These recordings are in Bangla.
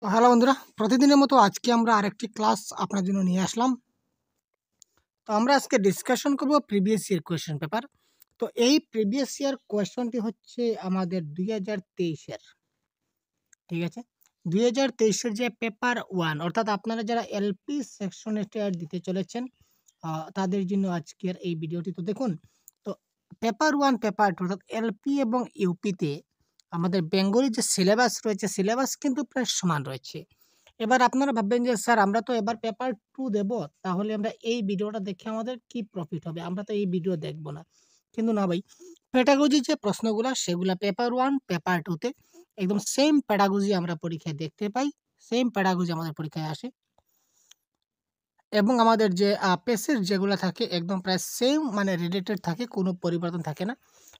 তো হ্যালো বন্ধুরা, প্রতিদিনের মতো আজকে আমরা আরেকটি ক্লাস আপনার জন্য নিয়ে আসলাম। তো আমরা আজকে ডিসকাশন করব প্রিভিয়াস ইয়ার কোয়েশ্চেন পেপার। তো এই প্রিভিয়াস ইয়ার কোয়েশ্চনটি হচ্ছে আমাদের 2023-এর, ঠিক আছে? 2023-এর যে পেপার 1, অর্থাৎ আপনারা যারা এলপি সেকশনে টেট দিতে চলেছেন তাদের জন্য আজকের এই ভিডিওটি। তো দেখুন, তো পেপার 1, পেপার 2 অর্থাৎ এলপি এবং ইউপিতে আমাদের বেঙ্গলি যে সিলেবাস রয়েছে, সিলেবাস কিন্তু প্রায় সমান রয়েছে। এবার আপনারা ভাববেন যে স্যার আমরা তো এবার পেপার 2 দেব, তাহলে আমরা এই ভিডিওটা দেখে আমাদের কি প্রফিট হবে? আমরা তো এই ভিডিও দেখব না। কিন্তু না ভাই, পেডাগজি যে প্রশ্নগুলা সেগুলা পেপার 1, পেপার 2 তে একদম সেম পেডাগজি আমরা পরীক্ষায় দেখতে পাই। সেম পেডাগজি আমাদের পরীক্ষায় আসে এবং আমাদের যে পেসেজ যেগুলা থাকে একদম প্রায় সেম, মানে রিলেটেড থাকে, কোনো পরিবর্তন থাকে না।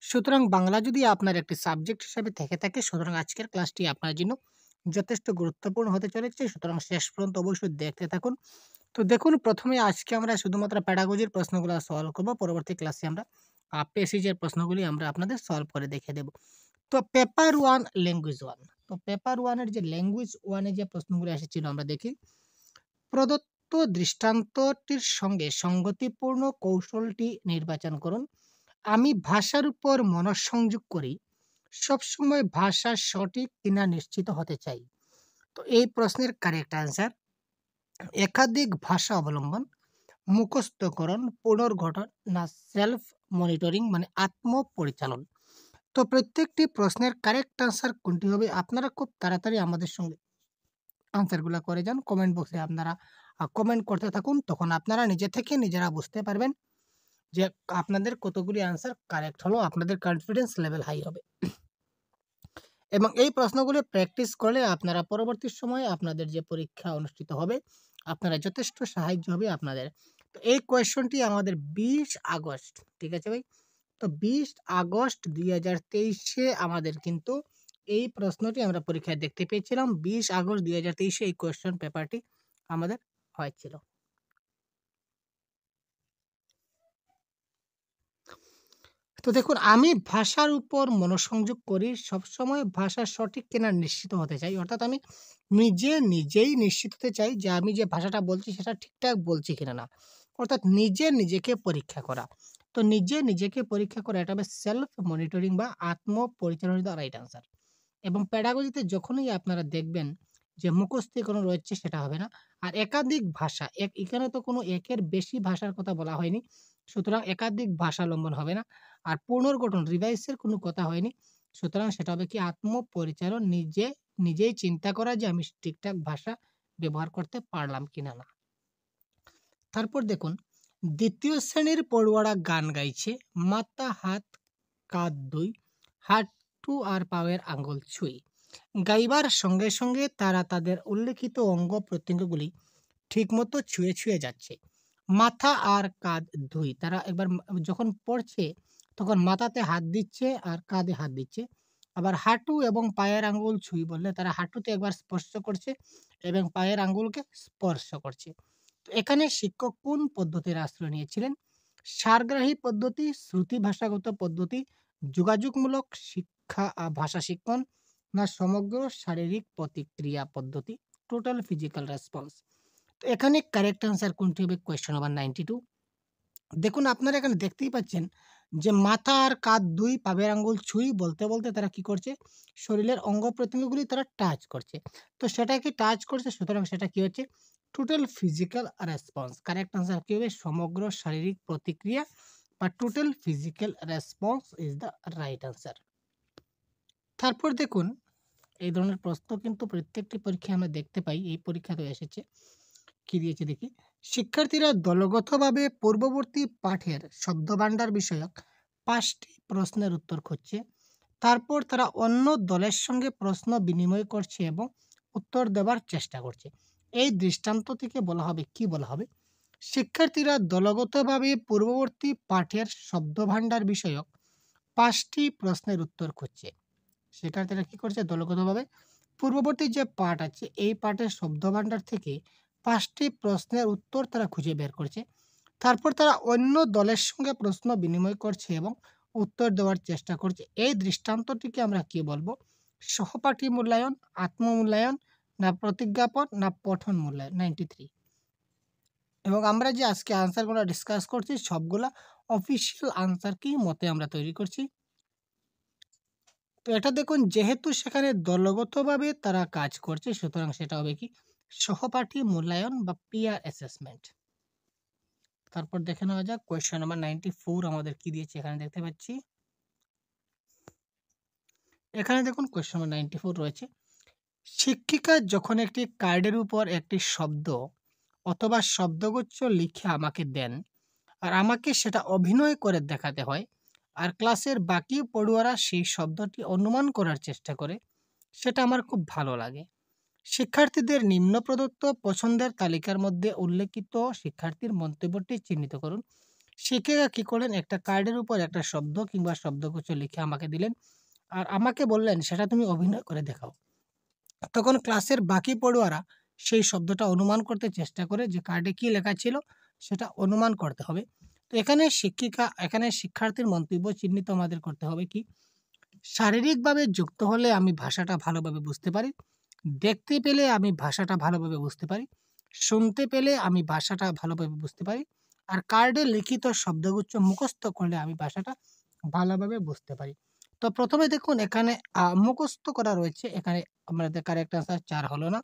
সুতরাং বাংলা যদি আপনার একটি সাবজেক্ট হিসেবে থেকে থাকে, সুতরাং আজকের ক্লাসটি আপনার জন্য যথেষ্ট গুরুত্বপূর্ণ হতে চলেছে। সুতরাং শেষ পর্যন্ত অবশ্যই দেখতে থাকুন। তো দেখুন, প্রথমে আজকে আমরা শুধুমাত্র পেডাগজির প্রশ্নগুলো সলভ করব। পরবর্তী ক্লাসে আমরা পেসেজের প্রশ্নগুলি আমরা আপনাদের সলভ করে দেখিয়ে দেব। তো পেপার 1 ল্যাঙ্গুয়েজ 1। তো পেপার 1 এর যে ল্যাঙ্গুয়েজ 1 এ যে প্রশ্নগুলো এসেছিল আমরা দেখি। প্রদত্ত দৃষ্টান্তটির সঙ্গে সঙ্গতিপূর্ণ কৌশলটি নির্বাচন করুন। আমি ভাষার উপর মনঃসংযোগ করি, সবসময় ভাষা সঠিক কিনা নিশ্চিত হতে চাই। তো এই প্রশ্নের কারেক্ট অ্যান্সার একাধিক ভাষা অবলম্বন, মুখস্থকরণ, পুনর্গঠন না সেলফ মনিটরিং মানে আত্মপরিচালন। তো প্রত্যেকটি প্রশ্নের কারেক্ট আনসার কোনটি হবে আপনারা খুব তাড়াতাড়ি আমাদের সঙ্গে আনসারগুলো করে যান। কমেন্ট বক্সে আপনারা কমেন্ট করতে থাকুন, তখন আপনারা নিজে থেকে নিজেরা বুঝতে পারবেন যে আপনাদের কতগুলি আনসার কারেক্ট হলো, আপনাদের কনফিডেন্স লেভেল হাই হবে। এবং এই প্রশ্নগুলো প্র্যাকটিস করলে আপনারা পরবর্তী সময়ে আপনাদের যে পরীক্ষা অনুষ্ঠিত হবে, আপনারা যথেষ্ট সাহায্য হবে আপনাদের। তো এই কোয়েশ্চনটি আমাদের 20 আগস্ট, ঠিক আছে ভাই? তো 20 আগস্ট 2023-এ আমাদের কিন্তু এই প্রশ্নটি আমরা পরীক্ষায় দেখতে পেয়েছিলাম। 20 আগস্ট 2023-এ এই কোয়েশ্চন পেপারটি আমাদের হয়েছিল। তো দেখুন, আমি ভাষার উপর মনোসংযোগ করি, সবসময় ভাষা সঠিক কিনা নিশ্চিত হতে চাই। অর্থাৎ আমি নিজেই নিশ্চিত হতে চাই যে আমি যে ভাষাটা বলছি সেটা ঠিকঠাক বলছি কিনা না। অর্থাৎ নিজেকে পরীক্ষা করা। তো নিজেকে পরীক্ষা করা, এটা হবে সেলফ মনিটরিং বা আত্মপরিচালনা দ্য রাইট আনসার। এবং পেডাগজিতে যখনই আপনারা দেখবেন যে মুখস্থীকরণ রয়েছে, সেটা হবে না। আর একাধিক ভাষা, এখানে তো কোনো একের বেশি ভাষার কথা বলা হয়নি। সুতরাং একাধিক ভাষা লঙ্ঘন হবে না। আর পুনর্গঠন রিভাইসের কোনো কথা হয়নি। সুতরাং সেটা হবে কি আত্মপরিচালন, নিজেই চিন্তা করা যে আমি ঠিকঠাক ভাষা ব্যবহার করতে পারলাম কিনা না। তারপর দেখুন, দ্বিতীয় শ্রেণীর পড়ুয়ারা গান গাইছে, মাথা হাত কাঁধ দুই, হাঁটু আর পায়ের আঙ্গুল ছুঁই। গাইবার সঙ্গে সঙ্গে তারা তাদের উল্লেখিত অঙ্গ প্রত্যঙ্গগুলি ঠিকমতো ছুঁয়ে ছুঁয়ে যাচ্ছে। মাথা আর কাঁধ দুই, তারা একবার যখন পড়ছে তখন মাথাতে হাত দিচ্ছে আর কাঁধে হাত দিচ্ছে। আবার হাঁটু এবং পায়ের আঙ্গুল ছুঁই বললে তারা হাঁটুতে একবার স্পর্শ করছে এবং পায়ের আঙ্গুলকে স্পর্শ করছে। তো এখানে শিক্ষক কোন পদ্ধতির আশ্রয় নিয়েছিলেন? সারগ্রাহী পদ্ধতি, শ্রুতি ভাষাগত পদ্ধতি, যোগাযোগমূলক শিক্ষা ভাষা শিক্ষণ না সমগ্র শারীরিক প্রতিক্রিয়া পদ্ধতি, টোটাল ফিজিক্যাল রেসপন্স। তো এখানে কারেক্ট আনসার কোনটি হবে? Question number 92। দেখুন, আপনারা এখানে দেখতেই পাচ্ছেন যে মাথা আর কাঁধ দুই, পায়ের আঙ্গুল ছুঁই বলতে বলতে তারা কি করছে? শরীরের অঙ্গ প্রত্যঙ্গগুলি তারা টাচ করছে। তো সেটাকে টাচ করছে, সুতরাং সেটা কি হচ্ছে? Total physical response. Correct answer কি হবে? সমগ্র শারীরিক প্রতিক্রিয়া বা total physical response is the right answer. তারপর দেখুন, এই ধরনের প্রশ্ন কিন্তু প্রত্যেকটি পরীক্ষায় আমরা দেখতে পাই। এই পরীক্ষাতেও এসেছে। কি দিয়েছে দেখি। শিক্ষার্থীরা দলগতভাবে পূর্ববর্তী পাঠের শব্দভাণ্ডার বিষয়ক 5টি প্রশ্নের উত্তর খুঁজছে। তারপর তারা অন্য দলের সঙ্গে প্রশ্ন বিনিময় করছে এবং উত্তর দেবার চেষ্টা করছে। এই দৃষ্টান্ত থেকে বলা হবে, কি বলা হবে? শিক্ষার্থীরা দলগতভাবে পূর্ববর্তী পাঠের শব্দভাণ্ডার বিষয়ক 5টি প্রশ্নের উত্তর খুঁজছে। শিক্ষার্থীরা কি করছে? দলগতভাবে পূর্ববর্তী যে পাঠ আছে এই পাঠের শব্দভাণ্ডার থেকে 5টি প্রশ্নের উত্তর তারা খুঁজে বের করছে। তারপর তারা অন্য দলের সঙ্গে প্রশ্ন বিনিময় করছে এবং উত্তর দেওয়ার চেষ্টা করছে। এই দৃষ্টান্তটিকে আমরা কি বলবো? সহপাঠী মূল্যায়ন, আত্মমূল্যায়ন না প্রতিজ্ঞাপন, না পঠন মূল্যায়ন 93। এবং আমরা যে আজকে আনসারগুলো ডিসকাস করছি সবগুলা অফিসিয়াল আনসার কি মতে আমরা তৈরি করছি। তো এটা দেখুন, যেহেতু সেখানে দলগতভাবে তারা কাজ করছে, সুতরাং সেটা হবে কি সহপাঠী মূল্যায়ন বা পিয়ার অ্যাসেসমেন্ট। তারপর দেখে নেওয়া যাক কোয়েশ্চেন নাম্বার 94 আমাদের কি দিয়েছে, এখানে দেখতে পাচ্ছি। এখানে দেখুন কোয়েশ্চেন নাম্বার 94 রয়েছে, শিক্ষিকা যখন একটি কার্ডের উপর একটি শব্দ অথবা শব্দগুচ্ছ লিখে আমাকে দেন আর আমাকে সেটা অভিনয় করে দেখাতে হয়, আর ক্লাসের বাকি পড়ুয়ারা সেই শব্দটি অনুমান করার চেষ্টা করে, সেটা আমার খুব ভালো লাগে। শিক্ষার্থীদের নিম্ন প্রদত্ত পছন্দের তালিকার মধ্যে উল্লেখিত শিক্ষার্থীর মন্তব্যটি চিহ্নিত করুন। শিক্ষিকা কি করেন, একটা কার্ডের উপর একটা শব্দ কিংবা শব্দগুচ্ছ লিখে আমাকে দিলেন আর আমাকে বললেন সেটা তুমি অভিনয় করে দেখাও। তখন ক্লাসের বাকি পড়ুয়ারা সেই শব্দটা অনুমান করতে চেষ্টা করে, যে কার্ডে কি লেখা ছিল সেটা অনুমান করতে হবে। তো এখানে শিক্ষার্থীর মন্তব্য চিহ্নিত আমাদের করতে হবে কি, শারীরিকভাবে যুক্ত হলে আমি ভাষাটা ভালোভাবে বুঝতে পারি, দেখতে পেলে আমি ভাষাটা ভালোভাবে বুঝতে পারি, শুনতে পেলে আমি ভাষাটা ভালোভাবে বুঝতে পারি, আর কার্ডে লিখিত শব্দগুচ্ছ মুখস্থ করলে আমি ভাষাটা ভালোভাবে বুঝতে পারি। তো প্রথমে দেখুন এখানে মুখস্থ করা রয়েছে, এখানে আমাদের কারেক্ট আনসার 4 হলো না।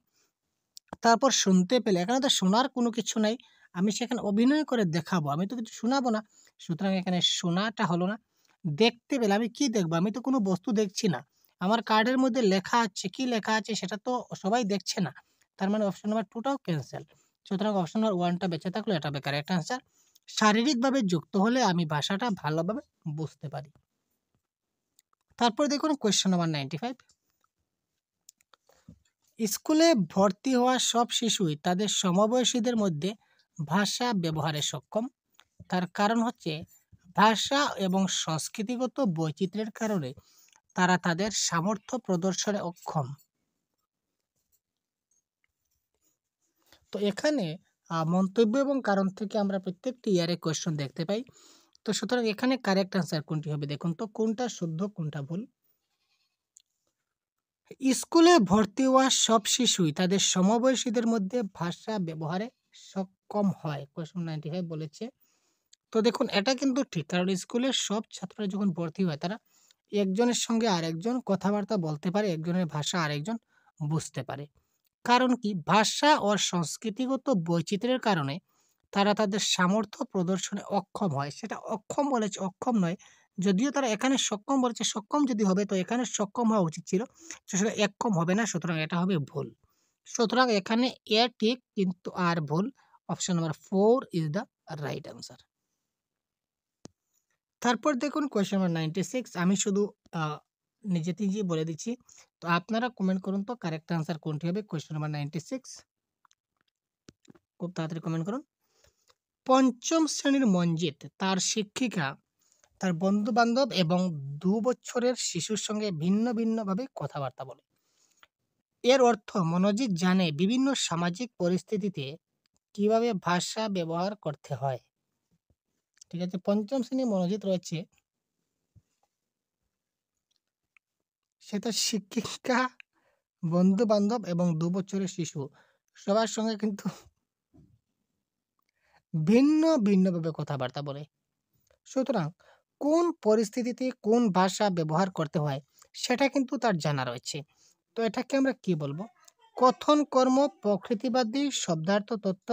তারপর শুনতে পেলে, এখানে তো শোনার কোনো কিছু নাই, আমি সেখানে অভিনয় করে দেখাবো, আমি তো কিছু শোনাবো না, সুতরাং এখানে শোনাটা হলো না। দেখতে পেলে আমি কি দেখবো, আমি তো কোনো বস্তু দেখছি না, আমার কার্ডের মধ্যে লেখা আছে, কি লেখা আছে সেটা তো সবাই দেখছে না, তার মানে অপশন নাম্বার 2 টাও ক্যান্সেল। সুতরাং অপশন নাম্বার 1টা বেঁচে থাকলো, এটা হবে কারেক্ট আনসার। শারীরিকভাবে যুক্ত হলে আমি ভাষাটা ভালোভাবে বুঝতে পারি। তারপর দেখুন কোয়েশ্চেন নাম্বার 95, স্কুলে ভর্তি হওয়া সব শিশুই তাদের সমবয়সীদের মধ্যে ভাষা ব্যবহারে সক্ষম। তার কারণ হচ্ছে ভাষা এবং সংস্কৃতিগত বৈচিত্র্যের কারণে তারা তাদের সামর্থ্য প্রদর্শনে অক্ষম। তো এখানে মন্তব্য এবং কারণ থেকে আমরা প্রত্যেকটি ইয়ারে কোয়েশ্চন দেখতে পাই। তো সুতরাং এখানে কারেক্ট আনসার কোনটি হবে দেখুন তো, কোনটা শুদ্ধ কোনটা ভুল। স্কুলে ভর্তি হওয়া সব শিশুই তাদের সমবয়সীদের মধ্যে ভাষা ব্যবহারে সক্ষম হয়, কোয়েশ্চন 95 বলেছে। তো দেখুন এটা কিন্তু ঠিক, কারণ স্কুলের সব ছাত্ররা যখন ভর্তি হয় তারা একজনের সঙ্গে আরেকজন কথাবার্তা বলতে পারে, একজনের ভাষা আরেকজন বুঝতে পারে। কারণ কি, ভাষা ও সংস্কৃতিগত বৈচিত্র্যের কারণে তারা তাদের সামর্থ্য প্রদর্শনে অক্ষম হয়। সেটা অক্ষম বলেছে, অক্ষম নয়। যদিও তারা এখানে সক্ষম বলেছে, সক্ষম যদি হবে তো এখানে সক্ষম হওয়া উচিত ছিল, সেটা একক্ষম হবে না, সুতরাং এটা হবে ভুল। সুতরাং এখানে এ ঠিক কিন্তু আর ভুল, option number 4 is the right answer. তারপর দেখুন কোয়েশ্চেন নাম্বার 96, আমি শুধু নিজে থেকেই বলে দিচ্ছি, তো আপনারা কমেন্ট করুন তো কারেক্ট আনসার কোনটি হবে। কোয়েশ্চেন নাম্বার 96 খুব তাড়াতাড়ি কমেন্ট করুন। পঞ্চম শ্রেণীর মঞ্জিত তার শিক্ষিকা তার বন্ধু-বান্ধব এবং ২ বছরের শিশুর সঙ্গে ভিন্ন ভিন্নভাবে কথাবার্তা বলে। এর অর্থ মনোজিৎ জানে বিভিন্ন সামাজিক পরিস্থিতিতে কিভাবে ভাষা ব্যবহার করতে হয়। ঠিক আছে, পঞ্চম শ্রেণীর মনোজিৎ রয়েছে, সে তার শিক্ষিকা, বন্ধু-বান্ধব এবং ২ বছরের শিশু সবার সঙ্গে কিন্তু ভিন্ন ভিন্নভাবে কথাবার্তা বলে। সুতরাং কোন পরিস্থিতিতে কোন ভাষা ব্যবহার করতে হয় সেটা কিন্তু তার জানা রয়েছে। তো এটাকে আমরা কি বলবো, কথন কর্ম, প্রকৃতিবাদী, শব্দার্থ তত্ত্ব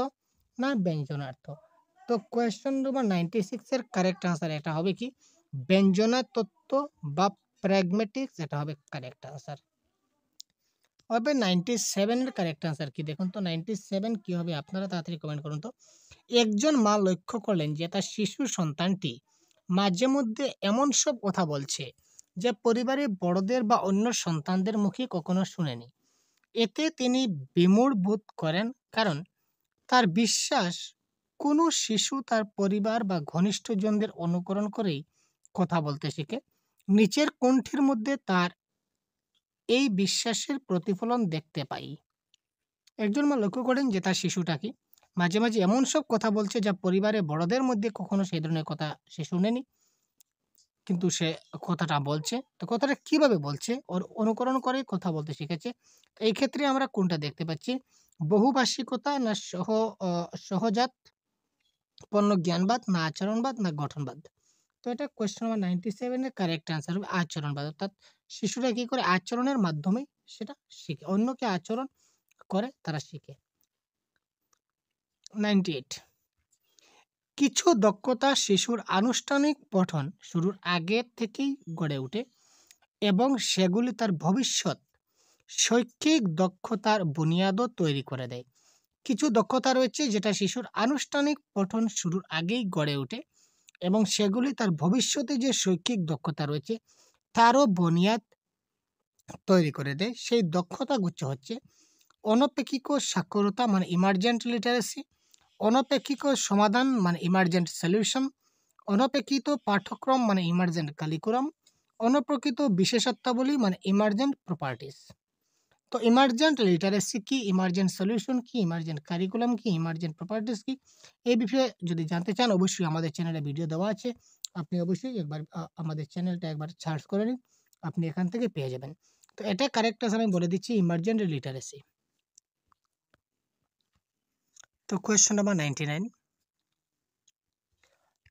না ব্যঞ্জনার্থ। তো কোয়েশ্চন নম্বর 96 এর কারেক্ট আনসার এটা হবে কি ব্যঞ্জনার তত্ত্ব বা প্র্যাগমেটিক্স, এটা হবে কারেক্ট আনসার। হবে 97 এর কারেক্ট আনসার কি দেখুন তো, 97 কি হবে আপনারা তাড়াতাড়ি কমেন্ট করুন তো। একজন মা লক্ষ্য করলেন যে তার শিশু সন্তানটি মাঝে মধ্যে এমন সব কথা বলছে যা পরিবারের বড়দের বা অন্য সন্তানদের মুখে কখনো শুনেনি। এতে তিনি বিমূঢ় বোধ করেন, কারণ তার বিশ্বাস কোনো শিশু তার পরিবার বা ঘনিষ্ঠজনদের অনুকরণ করেই কথা বলতে শেখে। নিচের কোনটির মধ্যে তার এই বিশ্বাসের প্রতিফলন দেখতে পাই। একজন মা লক্ষ্য করেন যে তার শিশুটাকে মাঝে মাঝে এমন সব কথা বলছে যা পরিবারের বড়দের মধ্যে কখনো সেই ধরনের কথা সে শুনেনি। কিন্তু সে কথাটা বলছে। তো কথাটা কিভাবে বলছে? ওর অনুকরণ করে কথা বলতে শিখেছে। তো এই ক্ষেত্রে আমরা কোনটা দেখতে পাচ্ছি? বহুভাষিকতা না সহজাতপন্ন জ্ঞানবাদ, না আচরণবাদ, না গঠনবাদ? তো এটা কোয়েশ্চেন নাম্বার 97 এর কারেক্ট অ্যান্সার হবে আচরণবাদ। অর্থাৎ শিশুরা কি করে? আচরণের মাধ্যমেই সেটা শিখে। অন্যকে আচরণ করে তারা শিখে। 98, কিছু দক্ষতা শিশুর আনুষ্ঠানিক পঠন শুরুর আগে থেকেই গড়ে ওঠে এবং সেগুলি তার ভবিষ্যৎ শৈক্ষিক দক্ষতার বুনিয়াদও তৈরি করে দেয়। কিছু দক্ষতা রয়েছে যেটা শিশুর আনুষ্ঠানিক পঠন শুরুর আগেই গড়ে ওঠে এবং সেগুলি তার ভবিষ্যতে যে শৈক্ষিক দক্ষতা রয়েছে তারও বুনিয়াদ তৈরি করে দেয়। সেই দক্ষতাগুচ্ছ হচ্ছে অনপেক্ষিক সাক্ষরতা মানে ইমার্জেন্ট লিটারেসি, অনপেক্ষিক সমাধান মানে ইমার্জেন্ট সলিউশন, অনপেক্ষিত পাঠ্যক্রম মানে ইমার্জেন্ট কারিকুলাম, অনপ্রকৃত বিশেষত্বাবলী মানে ইমার্জেন্ট প্রপার্টিস। তো ইমার্জেন্ট লিটারেসি কি, ইমার্জেন্ট সলিউশন কি, ইমার্জেন্ট কারিকুলাম কি, ইমার্জেন্ট প্রপার্টিস কি, এই বিষয়ে যদি জানতে চান অবশ্যই আমাদের চ্যানেলে ভিডিও দেওয়া আছে। আপনি অবশ্যই একবার আমাদের চ্যানেলটা একবার সার্চ করে নিন, আপনি এখান থেকে পেয়ে যাবেন। তো এটা কারেক্ট আনসার আমি বলে দিচ্ছি ইমার্জেন্ট লিটারেসি। তো কোয়েশ্চন নাম্বার 99,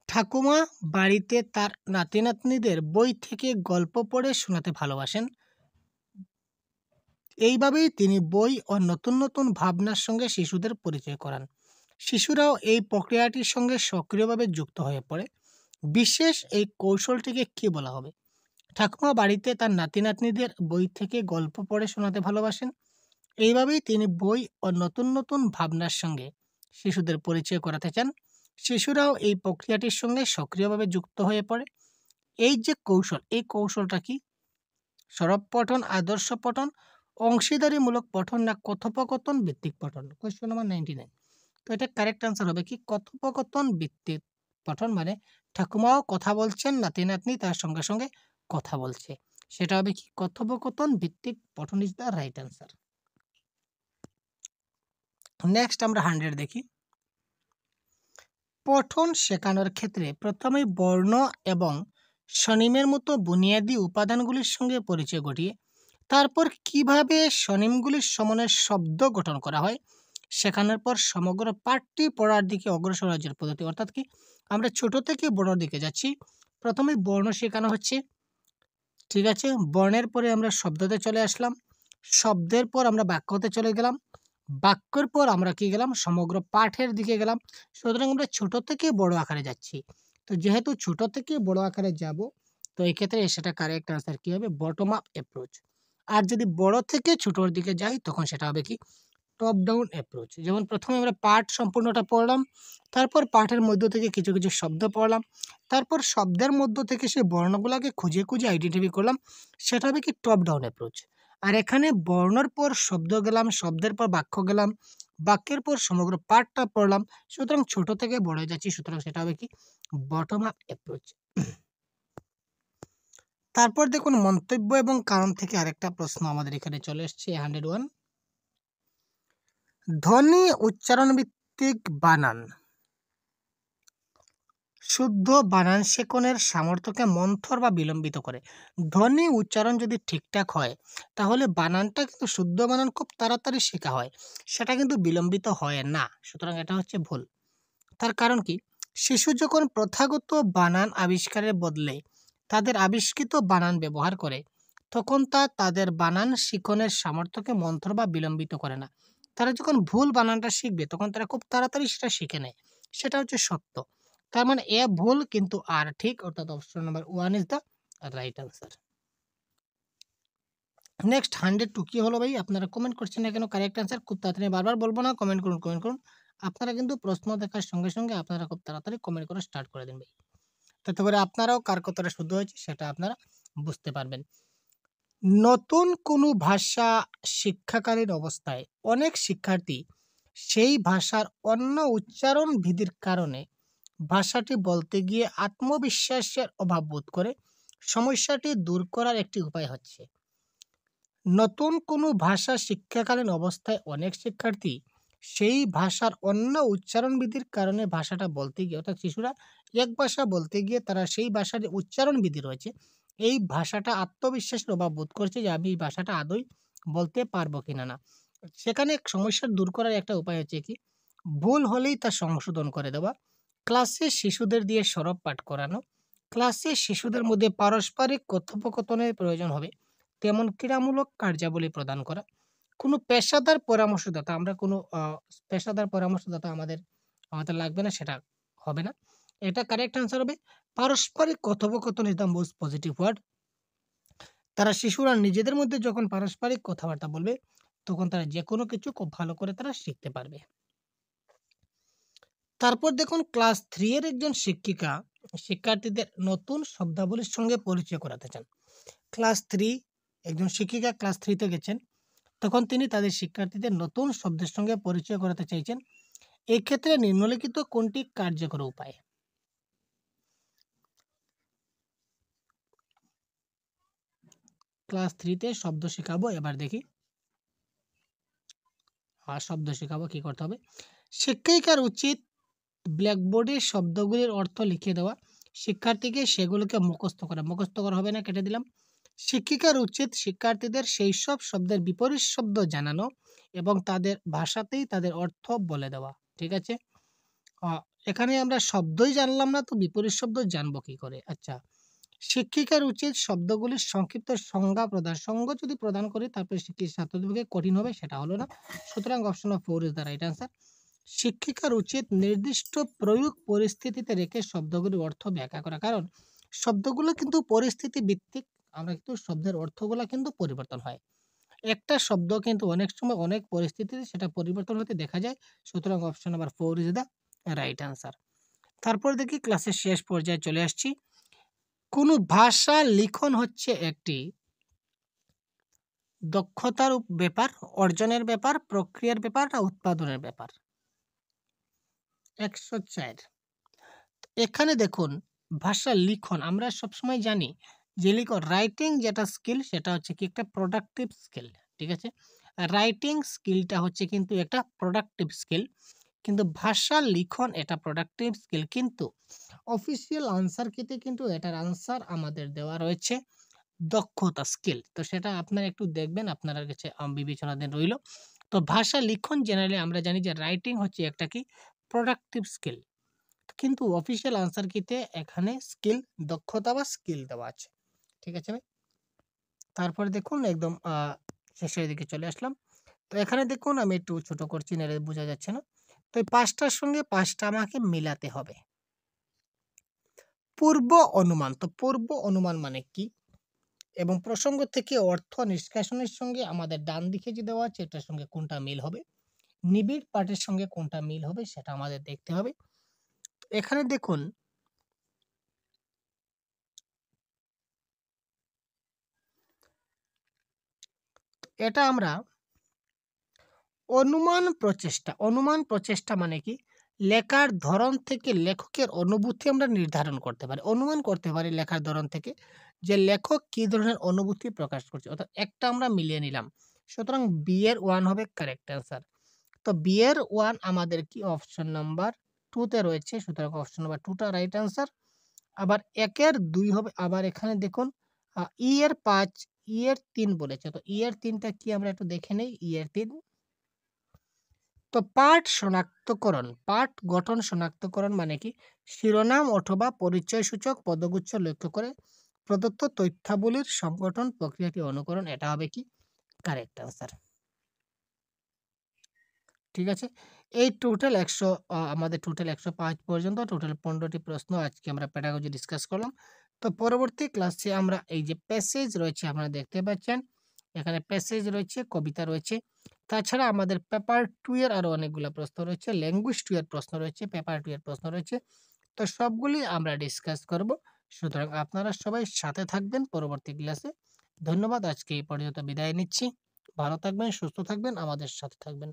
ঠাকুমা বাড়িতে তার নাতি নাতনিদের বই থেকে গল্প পড়ে শোনাতে ভালোবাসেন। এইভাবেই তিনি বই ও নতুন নতুন ভাবনার সঙ্গে শিশুদের পরিচয় করান। শিশুরাও এই প্রক্রিয়াটির সঙ্গে সক্রিয়ভাবে যুক্ত হয়ে পড়ে। বিশেষ এই কৌশলটিকে কি বলা হবে? ঠাকুমা বাড়িতে তার নাতি নাতনিদের বই থেকে গল্প পড়ে শোনাতে ভালোবাসেন। এইভাবেই তিনি বই ও নতুন নতুন ভাবনার সঙ্গে শিশুদের পরিচয় করাতে চান। শিশুরাও এই প্রক্রিয়াটির সঙ্গে সক্রিয়ভাবে যুক্ত হয়ে পড়ে। এই যে কৌশল, এই কৌশলটা কি? সরব পঠন, আদর্শ পঠন, অংশীদারিমূলক পঠন না কথোপকথন ভিত্তিক পঠন? Question number 99। তো এটা কারেক্ট আনসার হবে কি? কথোপকথন ভিত্তিক পঠন মানে ঠাকুমাও কথা বলছেন, নাতি নাতনি তার সঙ্গে সঙ্গে কথা বলছে। সেটা হবে কি? কথোপকথন ভিত্তিক পঠন is the right answer. Next আমরা 100 দেখি। পঠন শেখানোর ক্ষেত্রে প্রথমে বর্ণ এবং স্বনিমের মতো বুনিয়াদী উপাদানগুলির সঙ্গে পরিচয় ঘটিয়ে তারপর কিভাবে স্বনিমগুলির সমন্বয়ে শব্দ গঠন করা হয় শেখানোর পর সমগ্র পাঠটি পড়ার দিকে অগ্রসর হওয়ার পদ্ধতি। অর্থাৎ কি? আমরা ছোট থেকে বড়র দিকে যাচ্ছি। প্রথমে বর্ণ শেখানো হচ্ছে, ঠিক আছে? বর্ণের পরে আমরা শব্দতে চলে আসলাম, শব্দের পর আমরা বাক্যতে চলে গেলাম, বাক্যের পর আমরা কি গেলাম? সমগ্র পাঠের দিকে গেলাম। সুতরাং আমরা ছোট থেকে বড় আকারে যাচ্ছি। তো যেহেতু ছোট থেকে বড় আকারে যাব, তো এই ক্ষেত্রে সেটা কারেক্ট আনসার কি হবে? Bottom up approach. আর যদি বড় থেকে ছোটর দিকে যাই তখন সেটা হবে কি? Top down approach. যেমন প্রথমে আমরা পাঠ সম্পূর্ণটা পড়লাম, তারপর পাঠের মধ্য থেকে কিছু কিছু শব্দ পড়লাম, তারপর শব্দের মধ্য থেকে সেই বর্ণগুলোকে খুঁজে খুঁজে আইডেন্টিফাই করলাম, সেটা হবে কি? Top down approach. আর এখানে বর্ণর পর শব্দ গেলাম, শব্দের পর বাক্য গেলাম, বাক্যের পর সমগ্র পাঠটা পড়লাম। সুতরাং ছোট থেকে বড় হয়ে যাচ্ছি, সুতরাং সেটা হবে কি? Bottom up approach. তারপর দেখুন মন্তব্য এবং কারণ থেকে আরেকটা প্রশ্ন আমাদের এখানে চলে এসছে 101। ধ্বনি উচ্চারণ ভিত্তিক বানান শুদ্ধ বানান শেখনের সামর্থ্যকে মন্থর বা বিলম্বিত করে। ধ্বনি উচ্চারণ যদি ঠিকঠাক হয় তাহলে বানানটা কিন্তু শুদ্ধ বানান খুব তাড়াতাড়ি শেখা হয়, সেটা কিন্তু বিলম্বিত হয় না। সুতরাং এটা হচ্ছে ভুল। তার কারণ কি? শিশু যখন প্রথাগত বানান আবিষ্কারের বদলে তাদের আবিষ্কৃত বানান ব্যবহার করে তখন তা তাদের বানান শিখনের সামর্থ্যকে মন্থর বা বিলম্বিত করে না। তারা যখন ভুল বানানটা শিখবে তখন তারা খুব তাড়াতাড়ি সেটা শিখে নেয়, সেটা হচ্ছে সত্য। তার মানে এ ভুল কিন্তু আর ঠিক, অর্থাৎ option number 1 is the right answer. Next 102 কি হলো ভাই? আপনারা কমেন্ট করছেন না কেন কারেক্ট আনসার? খুব তাড়াতাড়ি, বারবার বলবো না, কমেন্ট করুন কমেন্ট করুন। আপনারা কিন্তু প্রশ্ন দেখার সঙ্গে সঙ্গে আপনারা খুব তাড়াতাড়ি কমেন্ট করা স্টার্ট করে দিন ভাই। তাতে করে আপনারাও কার কতটা শুদ্ধ হয়েছে সেটা আপনারা বুঝতে পারবেন। নতুন কোনো ভাষা শিক্ষাকালীন অবস্থায় অনেক শিক্ষার্থী সেই ভাষার অন্য উচ্চারণ বিধির কারণে ভাষাটি বলতে গিয়ে আত্মবিশ্বাসের অভাব বোধ করে। সমস্যাটি দূর করার একটি উপায় হচ্ছে নতুন কোনো ভাষা শিক্ষাকালীন অবস্থায় অনেক শিক্ষার্থী সেই ভাষার অন্য উচ্চারণবিধির কারণে ভাষাটা বলতে গিয়ে, অর্থাৎ শিশুরা এক ভাষা বলতে গিয়ে তারা সেই ভাষার যে উচ্চারণবিধি রয়েছে, এই ভাষাটা আত্মবিশ্বাসের অভাব বোধ করছে যে আমি এই ভাষাটা আদৌ বলতে পারবো কিনা না। সেখানে সমস্যা দূর করার একটা উপায় হচ্ছে কি, ভুল হলেই তা সংশোধন করে দেওয়া, ক্লাসে শিশুদের দিয়ে সরব পাঠ করানো, ক্লাসে শিশুদের মধ্যে পারস্পরিক কথোপকথনের প্রয়োজন হবে তেমন ক্রীড়ামূলক কার্যাবলী প্রদান করা। কোনো পেশাদার পরামর্শদাতা, আমরা কোনো পেশাদার পরামর্শদাতা আমাদের আমাদের লাগবে না, সেটা হবে না। এটা কারেক্ট আনসার হবে পারস্পরিক কথোপকথন is the most positive word. তারা শিশুরা নিজেদের মধ্যে যখন পারস্পরিক কথাবার্তা বলবে, তখন তারা যেকোনো কিছু খুব ভালো করে তারা শিখতে পারবে। তারপর দেখুন ক্লাস 3 এর একজন শিক্ষিকা শিক্ষার্থীদের নতুন শব্দাবলীর সঙ্গে পরিচয় করাতে চান। ক্লাস 3 একজন শিক্ষিকা ক্লাস 3 তে গেছেন, তখন তিনি তাদের শিক্ষার্থীদের নতুন শব্দের সঙ্গে পরিচয় করাতে চাইছেন। এই ক্ষেত্রে নিম্নলিখিত কোনটি কার্যকর উপায়? ক্লাস 3 তে শব্দ শেখাবো, এবার দেখি শব্দ শেখাবো কি করতে হবে। শিক্ষিকার উচিত ব্ল্যাকবোর্ডে শব্দগুলির অর্থ লিখে দেওয়া, শিক্ষার্থীকে সেগুলোকে মুখস্থ করা হবে না, কেটে দিলাম। শিক্ষিকার উচিত শিক্ষার্থীদের সেই সব শব্দের বিপরীত শব্দ জানানো এবং তাদের ভাষাতেই তাদের অর্থ বলে দেওয়া। ঠিক আছে, এখানে আমরা শব্দই জানলাম না, তো বিপরীত শব্দ জানবো কি করে? আচ্ছা, শিক্ষিকার উচিত শব্দগুলির সংক্ষিপ্ত সংজ্ঞা যদি প্রদান করি, তারপরে ছাত্রদেরকে কঠিন হবে, সেটা হলো না। সুতরাং option of 4 is the right answer. শিক্ষিকার উচিত নির্দিষ্ট প্রয়োগ পরিস্থিতিতে রেখে শব্দগুলির অর্থ ব্যাখ্যা করা, কারণ শব্দগুলো কিন্তু পরিস্থিতি ভিত্তিক, আমরা কিন্তু শব্দের অর্থগুলো কিন্তু পরিবর্তন হয়। একটা শব্দ কিন্তু অনেক সময় অনেক পরিস্থিতিতে সেটা পরিবর্তন হতে দেখা যায়। সুতরাং option number 4 is the right answer. তারপর দেখি ক্লাসের শেষ পর্যায়ে চলে আসছি। কোনো ভাষা লিখন হচ্ছে একটি দক্ষতার ব্যাপার, অর্জনের ব্যাপার, প্রক্রিয়ার ব্যাপার না উৎপাদনের ব্যাপার? 104। এখানে দেখুন ভাষা লিখন আমরা সবসময় জানি যে রাইটিং যেটা স্কিল, সেটা হচ্ছে কি একটা প্রোডাক্টিভ স্কিল। ঠিক আছে, রাইটিং স্কিলটা হচ্ছে কিন্তু একটা প্রোডাক্টিভ স্কিল, কিন্তু ভাষা লিখন এটা প্রোডাক্টিভ স্কিল। কিন্তু অফিসিয়াল আনসার কিতে কিন্তু এটার আনসার আমাদের দেওয়া রয়েছে দক্ষতা স্কিল। তো সেটা আপনারা একটু দেখবেন, আপনার কাছে বিবেচনাধীন রইল। তো ভাষা লিখন জেনারেলি আমরা জানি যে রাইটিং হচ্ছে একটা কি প্রোডাক্টিভ স্কিল, কিন্তু অফিসিয়াল আনসার কিতে এখানে স্কিল, দক্ষতা বা স্কিল দেওয়া আছে। ঠিক আছে ভাই, তারপরে দেখুন একদম শেষের দিকে চলে আসলাম। তো এখানে দেখুন আমি একটু ছোট করছি, নাহলে বোঝা যাচ্ছে না। তো এই 5টার সঙ্গে 5টা আমাকে মিলাতে হবে। পূর্ব অনুমান, তো পূর্ব অনুমান মানে কি এবং প্রসঙ্গ থেকে অর্থ নিষ্কাশনের সঙ্গে আমাদের ডান দিকে যে দেওয়া আছে এটার সঙ্গে কোনটা মিল হবে, নিবিড় পাঠের সঙ্গে কোনটা মিল হবে, সেটা আমাদের দেখতে হবে। এখানে দেখুন এটা আমরা অনুমান প্রচেষ্টা মানে কি, লেখার ধরন থেকে লেখকের অনুভূতি আমরা নির্ধারণ করতে পারি, অনুমান করতে পারি লেখার ধরন থেকে যে লেখক কি ধরনের অনুভূতি প্রকাশ করছে, অর্থাৎ একটা আমরা মিলিয়ে নিলাম। সুতরাং বি এর 1 হবে কারেক্ট অ্যান্সার। তো বি এর 1 আমাদের কি অপশন নাম্বার 2 তে রয়েছে, সুতরাং অপশন নাম্বার 2 টা রাইট অ্যান্সার। আবার 1 এর 2 হবে, আবার এখানে দেখুন ই এর 5, ই এর 3 বলেছে, তো ই এর 3টা কি আমরা একটু দেখে নেই। ই এর 3, তো পাঠ গঠন শনাক্তকরণ মানে কি, শিরোনাম অথবা পরিচয়সূচক পদগুচ্ছ লক্ষ্য করে প্রদত্ত তথ্যাবলীর সংগঠন প্রক্রিয়াটি অনুকরণ, এটা হবে কি কারেক্ট অ্যান্সার। ঠিক আছে, এই টোটাল 100 আমাদের টোটাল 105 পর্যন্ত টোটাল 15টি প্রশ্ন আজকে আমরা পেডাগজি ডিসকাস করলাম। তো পরবর্তী ক্লাসে আমরা এই যে প্যাসেজ রয়েছে আপনারা দেখতে পাচ্ছেন, এখানে প্যাসেজ রয়েছে, কবিতা রয়েছে, তাছাড়া আমাদের পেপার 2 এর আরো অনেকগুলো প্রশ্ন রয়েছে, ল্যাঙ্গুয়েজ 2 এর প্রশ্ন রয়েছে, পেপার 2 এর প্রশ্ন রয়েছে। তো সবগুলি আমরা ডিসকাস করব। সুতরাং আপনারা সবাই সাথে থাকবেন পরবর্তী ক্লাসে। ধন্যবাদ, আজকে এই পর্যন্ত বিদায় নিচ্ছি। ভালো থাকবেন, সুস্থ থাকবেন, আমাদের সাথে থাকবেন।